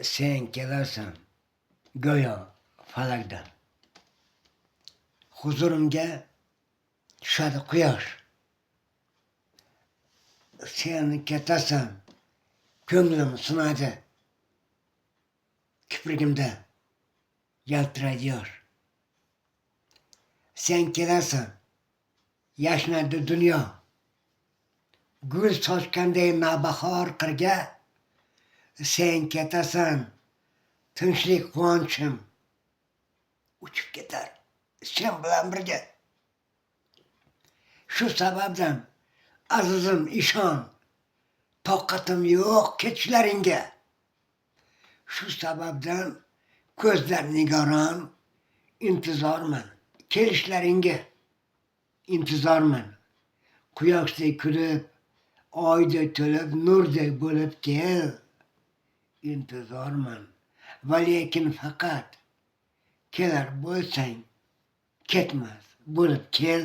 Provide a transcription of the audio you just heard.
sen kelarsan go'yo falakdan. Huzurimga tushadi quyosh. Sen ketasan, ko'nglim sinadi. Kiprigimda yaltiraydi yosh. Sen kelarsan, yashnadi dunyo. Gul sochganday navbahor qirga. Sen ketasan, tinchlik quvonchim uchib ketar sen bilan birga. Shu sababdan azizim ishon, toqatim yo'q ketishlaringga. Shu sababdan ko'zlar nigoron, intizorman kelishlaringga. Intizorman. Quyoshdek kulib, oydek to'lib, nurdek bo'lib kel. İntizorman. Va lekin faqat kelar bo'lsang, ketmas bo'lib kel.